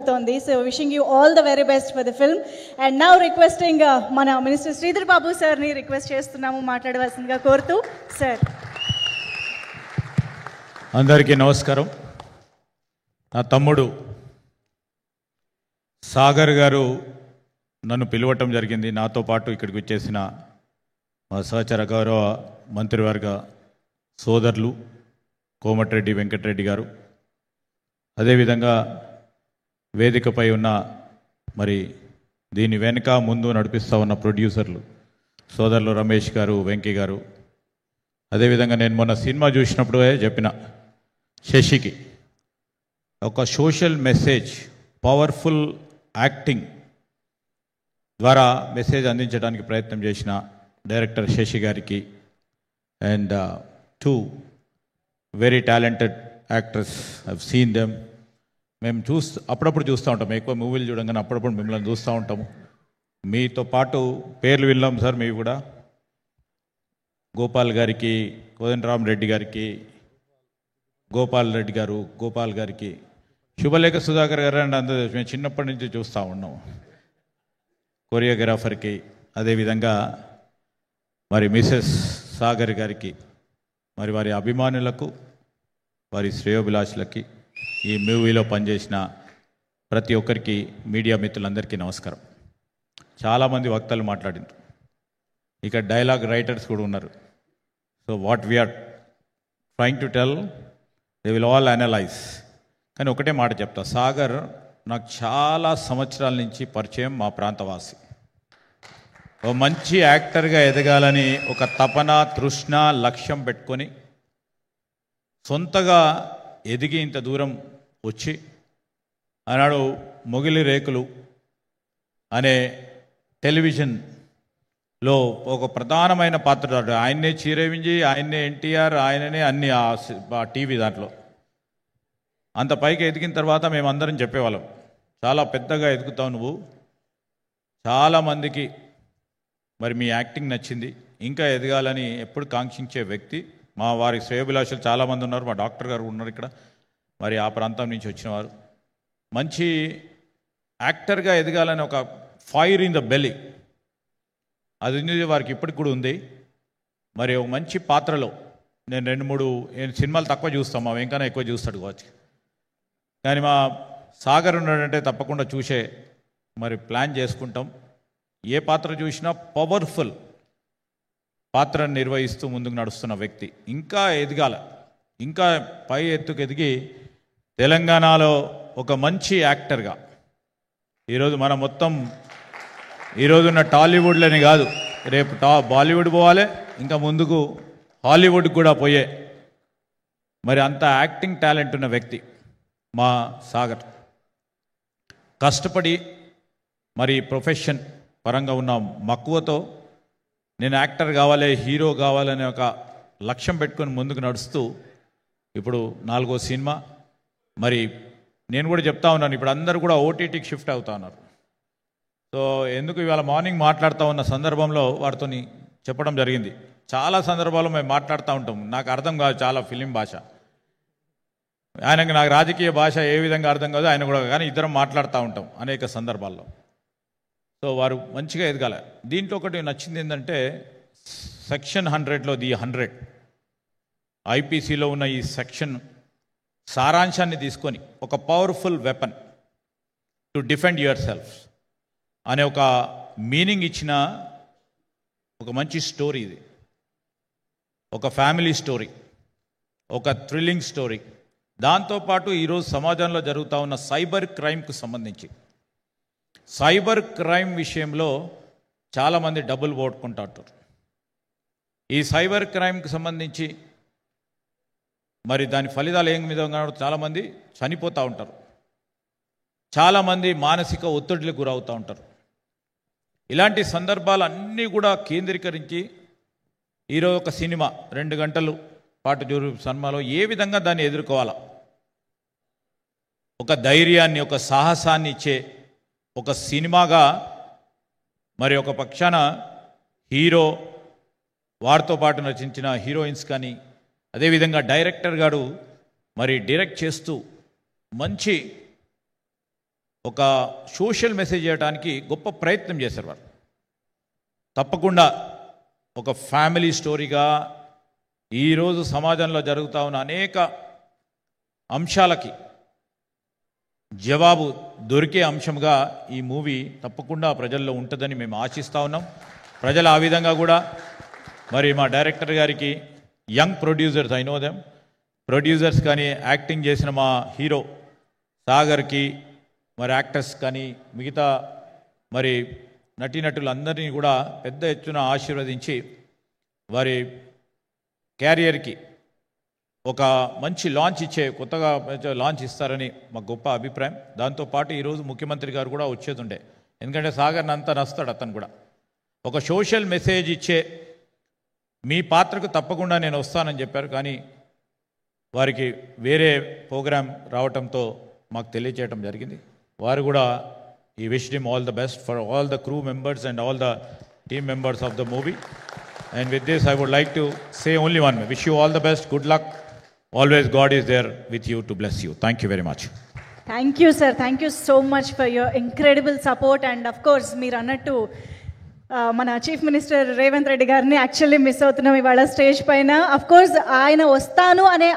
So wishing you all the very best for the film. And now requesting mana Minister Sridhar Babu sir ni request చేస్తున్నాము మాట్లాడవలసిందిగా కోరుతూ sir. అందరికీ నమస్కారం. నా తమ్ముడు సాగర్ గారు నన్ను పిలవటం జరిగింది. నాతో పాటు ఇక్కడికి వచ్చేసిన మా సహచర గౌరవ మంత్రివర్గ సోదరులు కోమటిరెడ్డి వెంకటరెడ్డి గారు, అదేవిధంగా వేదికపై ఉన్న మరి దీని వెనుక ముందు నడిపిస్తూ ఉన్న ప్రొడ్యూసర్లు సోదరులు రమేష్ గారు, వెంకీ గారు, అదేవిధంగా నేను మొన్న సినిమా చూసినప్పుడు చెప్పిన శశికి ఒక సోషల్ మెసేజ్, పవర్ఫుల్ యాక్టింగ్ ద్వారా మెసేజ్ అందించడానికి ప్రయత్నం చేసిన డైరెక్టర్ శశి గారికి and two very talented actors, I've seen them. మేము అప్పుడప్పుడు చూస్తూ ఉంటాము, ఎక్కువ మూవీలు చూడంగానే అప్పుడప్పుడు మిమ్మల్ని చూస్తూ ఉంటాము. మీతో పాటు పేర్లు విన్నాం సార్. మీవి కూడా గోపాల్ గారికి, కోదండరామరెడ్డి గారికి, గోపాల్ గారికి, శుభలేఖ సుధాకర్ గారు అండ్ అందరూ మేము చిన్నప్పటి నుంచి చూస్తూ ఉన్నాము. కొరియోగ్రాఫర్కి, అదేవిధంగా మరి మిసెస్ సాగర్ గారికి, మరి వారి అభిమానులకు, వారి శ్రేయోభిలాషులకి, ఈ మూవీలో పనిచేసిన ప్రతి ఒక్కరికి, మీడియా మిత్రులందరికీ నమస్కారం. చాలామంది వక్తలు మాట్లాడినారు, ఇక డైలాగ్ రైటర్స్ కూడా ఉన్నారు. So what we are trying to tell they will all analyse. కానీ ఒకటే మాట చెప్తా, సాగర్ నాకు చాలా సంవత్సరాల నుంచి పరిచయం, మా ప్రాంతవాసి. ఓ మంచి యాక్టర్గా ఎదగాలని ఒక తపన, తృష్ణ, లక్ష్యం పెట్టుకొని సొంతగా ఎదిగి ఇంత దూరం వచ్చి ఆనాడు మొగిలి రేకులు అనే టెలివిజన్లో ఒక ప్రధానమైన పాత్ర, ఆయన్నే చీరేవించి, ఆయన్నే ఎన్టీఆర్, ఆయననే అన్ని ఆ టీవీ దాంట్లో అంత పైకి ఎదిగిన తర్వాత మేమందరం చెప్పేవాళ్ళం, చాలా పెద్దగా ఎదుగుతావు నువ్వు, చాలామందికి మరి మీ యాక్టింగ్ నచ్చింది, ఇంకా ఎదగాలని ఎప్పుడు కాంక్షించే వ్యక్తి. మా వారి శ్రేయోభిలాషులు చాలామంది ఉన్నారు, మా డాక్టర్ గారు ఉన్నారు ఇక్కడ, మరి ఆ ప్రాంతం నుంచి వచ్చిన వారు. మంచి యాక్టర్గా ఎదగాలని ఒక ఫైర్ ఇన్ ద బెల్లీ అది ఉంది వారికి, ఇప్పటికి కూడా ఉంది. మరి ఒక మంచి పాత్రలో నేను 2-3 సినిమాలు తక్కువ చూస్తాం, మా వెంకన్న ఎక్కువ చూస్తాడు కావచ్చు, కానీ మా సాగర్ ఉన్నాడంటే తప్పకుండా చూసే మరి ప్లాన్ చేసుకుంటాం. ఏ పాత్ర చూసినా పవర్ఫుల్ పాత్రను నిర్వహిస్తూ ముందుకు నడుస్తున్న వ్యక్తి. ఇంకా ఎదగాల, ఇంకా పై ఎత్తుకు ఎదిగి తెలంగాణలో ఒక మంచి యాక్టర్గా, ఈరోజు మనం మొత్తం ఈరోజున్న టాలీవుడ్లని కాదు, రేపు బాలీవుడ్ పోవాలి, ఇంకా ముందుకు హాలీవుడ్కి కూడా పోయే మరి అంత యాక్టింగ్ టాలెంట్ ఉన్న వ్యక్తి మా సాగర్. కష్టపడి మరి ప్రొఫెషన్ పరంగా ఉన్న మక్కువతో నేను యాక్టర్ కావాలి, హీరో కావాలనే ఒక లక్ష్యం పెట్టుకొని ముందుకు నడుస్తూ ఇప్పుడు 4వ సినిమా. మరి నేను కూడా చెప్తా ఉన్నాను, ఇప్పుడు అందరూ కూడా ఓటీటీకి షిఫ్ట్ అవుతా ఉన్నారు. సో ఎందుకు ఇవాళ మార్నింగ్ మాట్లాడుతూ ఉన్న సందర్భంలో వారితో చెప్పడం జరిగింది. చాలా సందర్భాల్లో మేము మాట్లాడుతూ ఉంటాం, నాకు అర్థం కాదు చాలా ఫిలిం భాష, ఆయనకి నాకు రాజకీయ భాష ఏ విధంగా అర్థం కాదు, ఆయన కూడా, కానీ ఇద్దరం మాట్లాడుతూ ఉంటాం అనేక సందర్భాల్లో. సో వారు మంచిగా ఎదగాల. దీంట్లో ఒకటి నచ్చింది ఏంటంటే సెక్షన్ 100లో ది 100 ఐపీసీలో ఉన్న ఈ సెక్షన్ సారాంశాన్ని తీసుకొని ఒక powerful weapon to defend your self అనే ఒక మీనింగ్ ఇచ్చిన ఒక మంచి స్టోరీ ఇది. ఒక ఫ్యామిలీ స్టోరీ, ఒక థ్రిల్లింగ్ స్టోరీ. దాంతోపాటు ఈరోజు సమాజంలో జరుగుతూ ఉన్న సైబర్ క్రైమ్కు సంబంధించి, సైబర్ క్రైమ్ విషయంలో చాలామంది డబ్బులు పోగొట్టుకుంటారు. ఈ సైబర్ క్రైమ్కి సంబంధించి మరి దాని ఫలితాలు ఏం విధంగా చాలామంది చనిపోతూ ఉంటారు, చాలామంది మానసిక ఒత్తిడికి గురవుతూ ఉంటారు. ఇలాంటి సందర్భాలన్నీ కూడా కేంద్రీకరించి ఈరోజు ఒక సినిమా 2 గంటలు పాటు సినిమాలో ఏ విధంగా దాన్ని ఎదుర్కోవాలా, ఒక ధైర్యాన్ని, ఒక సాహసాన్ని ఇచ్చే ఒక సినిమాగా మరి ఒక పక్షాన హీరో, వారితో పాటు నటించిన హీరోయిన్స్ కానీ, అదేవిధంగా డైరెక్టర్ గారు మరి డైరెక్ట్ చేస్తూ మంచి ఒక సోషల్ మెసేజ్ చేయడానికి గొప్ప ప్రయత్నం చేశారు వారు. తప్పకుండా ఒక ఫ్యామిలీ స్టోరీగా ఈరోజు సమాజంలో జరుగుతూ ఉన్న అనేక అంశాలకి జవాబు దొరికే అంశంగా ఈ మూవీ తప్పకుండా ప్రజల్లో ఉంటుందని మేము ఆశిస్తూ ఉన్నాం. ప్రజలు ఆ విధంగా కూడా మరి మా డైరెక్టర్ గారికి young producers I know them producers కానీ యాక్టింగ్ చేసిన మా హీరో సాగర్కి మరి యాక్టర్స్ కానీ మిగతా మరి నటీనటులందరినీ కూడా పెద్ద ఎత్తున ఆశీర్వదించి వారి క్యారియర్కి ఒక మంచి లాంచ్ కొత్తగా లాంచ్ ఇస్తారని మాకు గొప్ప అభిప్రాయం. దాంతోపాటు ఈరోజు ముఖ్యమంత్రి గారు కూడా వచ్చేది ఎందుకంటే సాగర్ని అంతా నస్తాడు అతను కూడా. ఒక సోషల్ మెసేజ్ ఇచ్చే మీ పాత్రకు తప్పకుండా నేను వస్తానని చెప్పారు. కానీ వారికి వేరే ప్రోగ్రాం రావటంతో మాకు తెలియచేయడం జరిగింది. వారు కూడా ఈ wished him all the best for all the crew members and all the team members of the movie. And with this, I would like to say only one. Wish you all the best. Good luck. Always God is there with you to bless you. Thank you very much. Thank you sir, thank you so much for your incredible support. And of course మీరు అన్నట్టు మన chief minister Revanth Reddy గారిని actually miss అవుతున్నాం ఇవాళ stage పైన. Of course ఆయన వస్తాను అనే